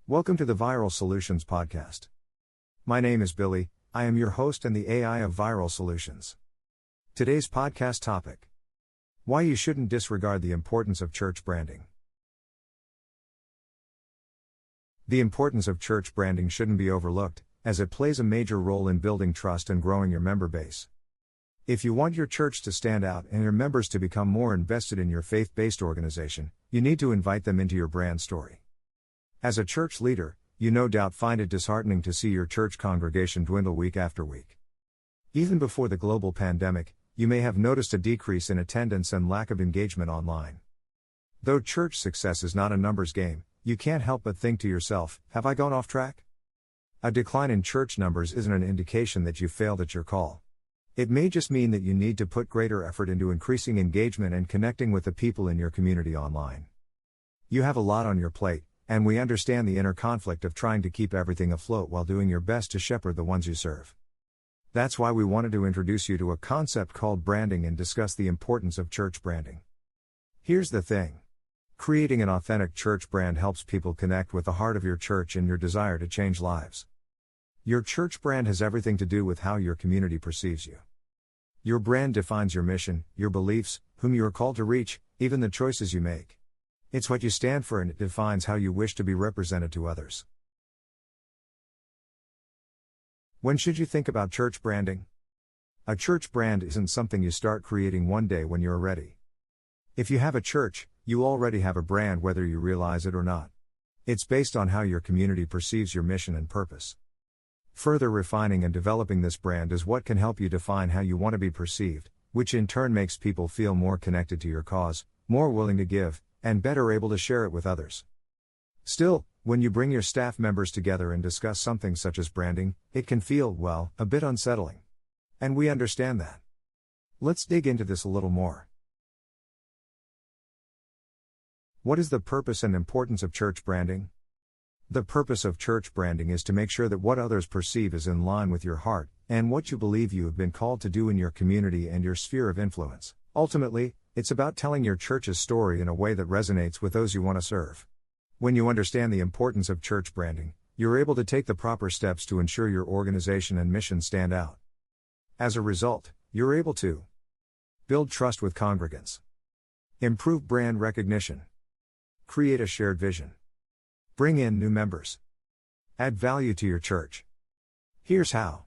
Welcome to the Viral Solutions Podcast. My name is Billy, I am your host and the AI of Viral Solutions. Today's podcast topic: why you shouldn't disregard the importance of church branding. The importance of church branding shouldn't be overlooked, as it plays a major role in building trust and growing your member base. If you want your church to stand out and your members to become more invested in your faith-based organization, you need to invite them into your brand story. As a church leader, you no doubt find it disheartening to see your church congregation dwindle week after week. Even before the global pandemic, you may have noticed a decrease in attendance and lack of engagement online. Though church success is not a numbers game, you can't help but think to yourself, have I gone off track? A decline in church numbers isn't an indication that you failed at your call. It may just mean that you need to put greater effort into increasing engagement and connecting with the people in your community online. You have a lot on your plate, and we understand the inner conflict of trying to keep everything afloat while doing your best to shepherd the ones you serve. That's why we wanted to introduce you to a concept called branding and discuss the importance of church branding. Here's the thing. Creating an authentic church brand helps people connect with the heart of your church and your desire to change lives. Your church brand has everything to do with how your community perceives you. Your brand defines your mission, your beliefs, whom you are called to reach, even the choices you make. It's what you stand for, and it defines how you wish to be represented to others. When should you think about church branding? A church brand isn't something you start creating one day when you're ready. If you have a church, you already have a brand whether you realize it or not. It's based on how your community perceives your mission and purpose. Further refining and developing this brand is what can help you define how you want to be perceived, which in turn makes people feel more connected to your cause, more willing to give, and better able to share it with others. Still, when you bring your staff members together and discuss something such as branding, it can feel, well, a bit unsettling. And we understand that. Let's dig into this a little more. What is the purpose and importance of church branding? The purpose of church branding is to make sure that what others perceive is in line with your heart, and what you believe you have been called to do in your community and your sphere of influence. Ultimately, it's about telling your church's story in a way that resonates with those you want to serve. When you understand the importance of church branding, you're able to take the proper steps to ensure your organization and mission stand out. As a result, you're able to build trust with congregants, improve brand recognition, create a shared vision, bring in new members, add value to your church. Here's how.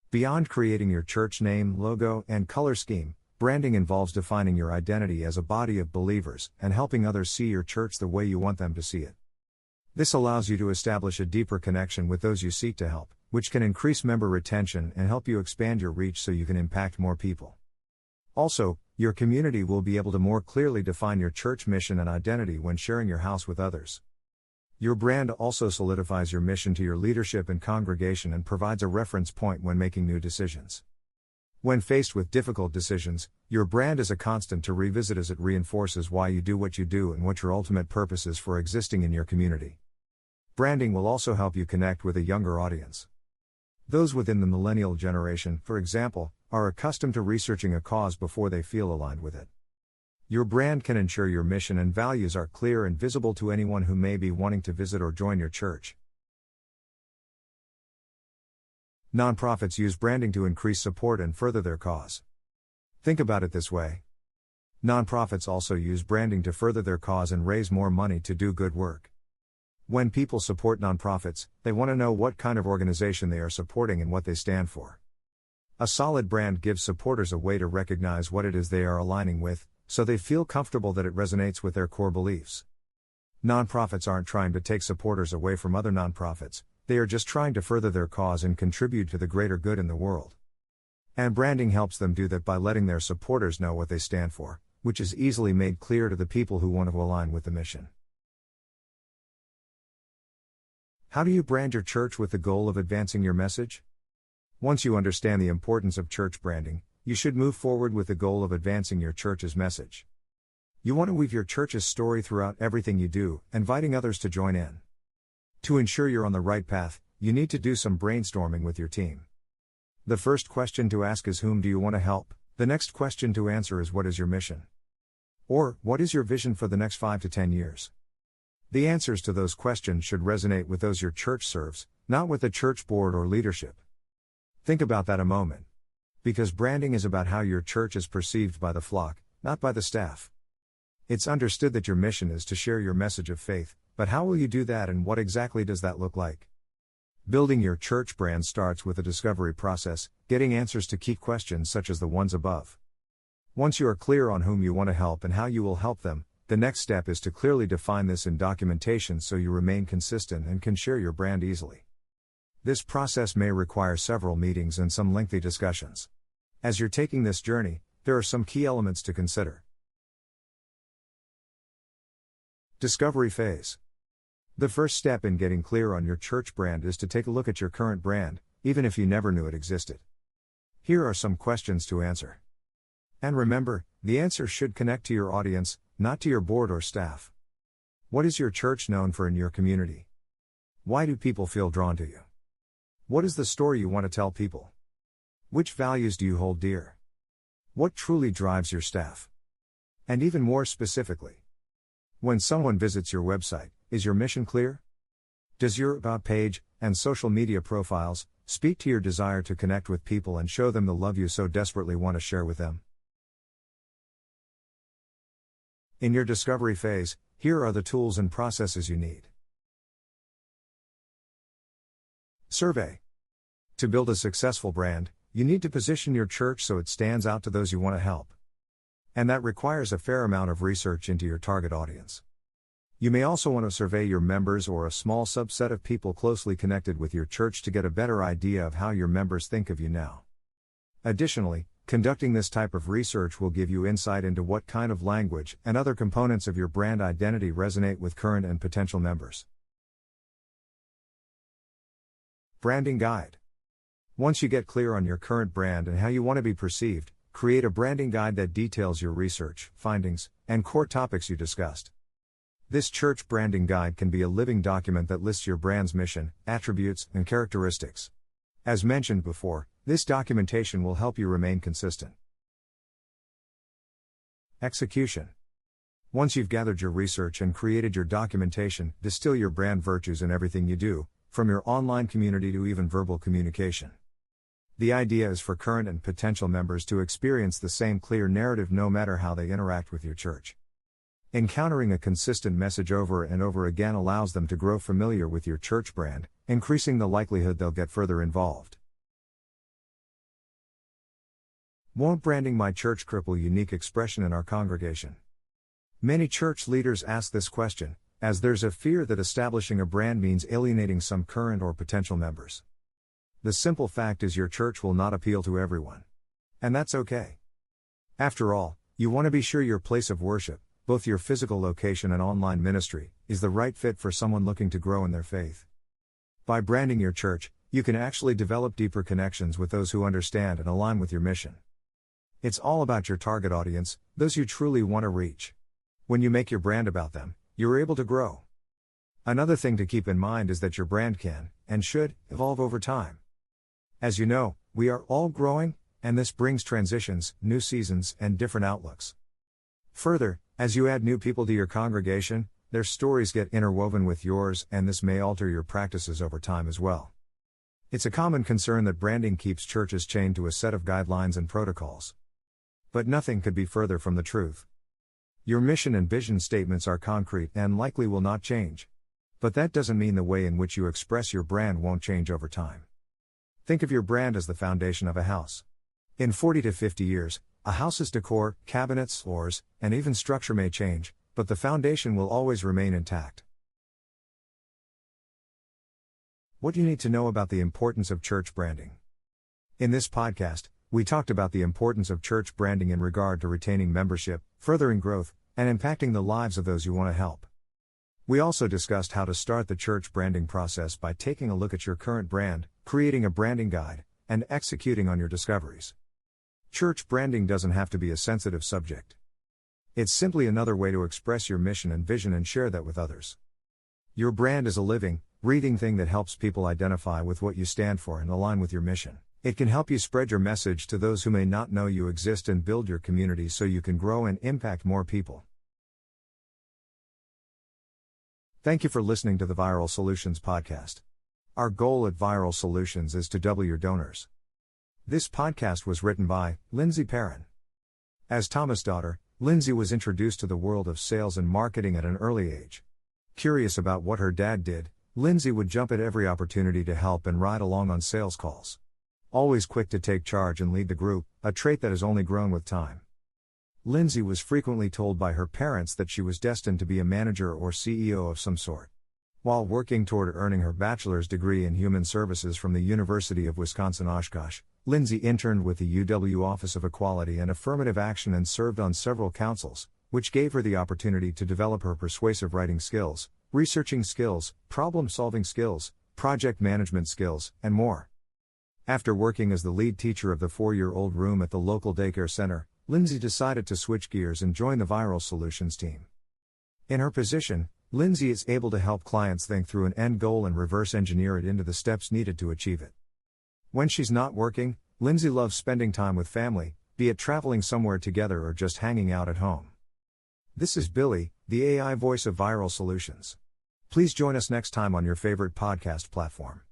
Beyond creating your church name, logo, and color scheme, branding involves defining your identity as a body of believers and helping others see your church the way you want them to see it. This allows you to establish a deeper connection with those you seek to help, which can increase member retention and help you expand your reach so you can impact more people. Also, your community will be able to more clearly define your church mission and identity when sharing your house with others. Your brand also solidifies your mission to your leadership and congregation and provides a reference point when making new decisions. When faced with difficult decisions, your brand is a constant to revisit as it reinforces why you do what you do and what your ultimate purpose is for existing in your community. Branding will also help you connect with a younger audience. Those within the millennial generation, for example, are accustomed to researching a cause before they feel aligned with it. Your brand can ensure your mission and values are clear and visible to anyone who may be wanting to visit or join your church. Nonprofits use branding to increase support and further their cause. Think about it this way. Nonprofits also use branding to further their cause and raise more money to do good work. When people support nonprofits, they want to know what kind of organization they are supporting and what they stand for. A solid brand gives supporters a way to recognize what it is they are aligning with, so they feel comfortable that it resonates with their core beliefs. Nonprofits aren't trying to take supporters away from other nonprofits. They are just trying to further their cause and contribute to the greater good in the world. And branding helps them do that by letting their supporters know what they stand for, which is easily made clear to the people who want to align with the mission. How do you brand your church with the goal of advancing your message? Once you understand the importance of church branding, you should move forward with the goal of advancing your church's message. You want to weave your church's story throughout everything you do, inviting others to join in. To ensure you're on the right path, you need to do some brainstorming with your team. The first question to ask is, whom do you want to help? The next question to answer is, what is your mission? Or, what is your vision for the next 5 to 10 years? The answers to those questions should resonate with those your church serves, not with the church board or leadership. Think about that a moment. Because branding is about how your church is perceived by the flock, not by the staff. It's understood that your mission is to share your message of faith, but how will you do that and what exactly does that look like? Building your church brand starts with a discovery process, getting answers to key questions such as the ones above. Once you are clear on whom you want to help and how you will help them, the next step is to clearly define this in documentation so you remain consistent and can share your brand easily. This process may require several meetings and some lengthy discussions. As you're taking this journey, there are some key elements to consider. Discovery phase. The first step in getting clear on your church brand is to take a look at your current brand, even if you never knew it existed. Here are some questions to answer. And remember, the answer should connect to your audience, not to your board or staff. What is your church known for in your community? Why do people feel drawn to you? What is the story you want to tell people? Which values do you hold dear? What truly drives your staff? And even more specifically, when someone visits your website, is your mission clear? Does your About page and social media profiles speak to your desire to connect with people and show them the love you so desperately want to share with them? In your discovery phase, here are the tools and processes you need. Survey. To build a successful brand, you need to position your church so it stands out to those you want to help. And that requires a fair amount of research into your target audience. You may also want to survey your members or a small subset of people closely connected with your church to get a better idea of how your members think of you now. Additionally, conducting this type of research will give you insight into what kind of language and other components of your brand identity resonate with current and potential members. Branding guide. Once you get clear on your current brand and how you want to be perceived, create a branding guide that details your research, findings, and core topics you discussed. This church branding guide can be a living document that lists your brand's mission, attributes, and characteristics. As mentioned before, this documentation will help you remain consistent. Execution. Once you've gathered your research and created your documentation, distill your brand virtues in everything you do, from your online community to even verbal communication. The idea is for current and potential members to experience the same clear narrative no matter how they interact with your church. Encountering a consistent message over and over again allows them to grow familiar with your church brand, increasing the likelihood they'll get further involved. Won't branding my church cripple unique expression in our congregation? Many church leaders ask this question, as there's a fear that establishing a brand means alienating some current or potential members. The simple fact is your church will not appeal to everyone. And that's okay. After all, you want to be sure your place of worship, both your physical location and online ministry, is the right fit for someone looking to grow in their faith. By branding your church, you can actually develop deeper connections with those who understand and align with your mission. It's all about your target audience, those you truly want to reach. When you make your brand about them, you're able to grow. Another thing to keep in mind is that your brand can, and should, evolve over time. As you know, we are all growing, and this brings transitions, new seasons, and different outlooks. Further, as you add new people to your congregation, their stories get interwoven with yours, and this may alter your practices over time as well. It's a common concern that branding keeps churches chained to a set of guidelines and protocols. But nothing could be further from the truth. Your mission and vision statements are concrete and likely will not change. But that doesn't mean the way in which you express your brand won't change over time. Think of your brand as the foundation of a house. In 40 to 50 years, a house's decor, cabinets, floors, and even structure may change, but the foundation will always remain intact. What do you need to know about the importance of church branding? In this podcast, we talked about the importance of church branding in regard to retaining membership, furthering growth, and impacting the lives of those you want to help. We also discussed how to start the church branding process by taking a look at your current brand, creating a branding guide, and executing on your discoveries. Church branding doesn't have to be a sensitive subject. It's simply another way to express your mission and vision and share that with others. Your brand is a living, breathing thing that helps people identify with what you stand for and align with your mission. It can help you spread your message to those who may not know you exist and build your community so you can grow and impact more people. Thank you for listening to the Viral Solutions podcast. Our goal at Viral Solutions is to double your donors. This podcast was written by Lindsay Perrin. As Thomas' daughter, Lindsay was introduced to the world of sales and marketing at an early age. Curious about what her dad did, Lindsay would jump at every opportunity to help and ride along on sales calls. Always quick to take charge and lead the group, a trait that has only grown with time. Lindsay was frequently told by her parents that she was destined to be a manager or CEO of some sort. While working toward earning her bachelor's degree in human services from the University of Wisconsin-Oshkosh, Lindsay interned with the UW Office of Equality and Affirmative Action and served on several councils, which gave her the opportunity to develop her persuasive writing skills, researching skills, problem-solving skills, project management skills, and more. After working as the lead teacher of the 4-year-old room at the local daycare center, Lindsay decided to switch gears and join the Viral Solutions team. In her position, Lindsay is able to help clients think through an end goal and reverse engineer it into the steps needed to achieve it. When she's not working, Lindsay loves spending time with family, be it traveling somewhere together or just hanging out at home. This is Billy, the AI voice of Viral Solutions. Please join us next time on your favorite podcast platform.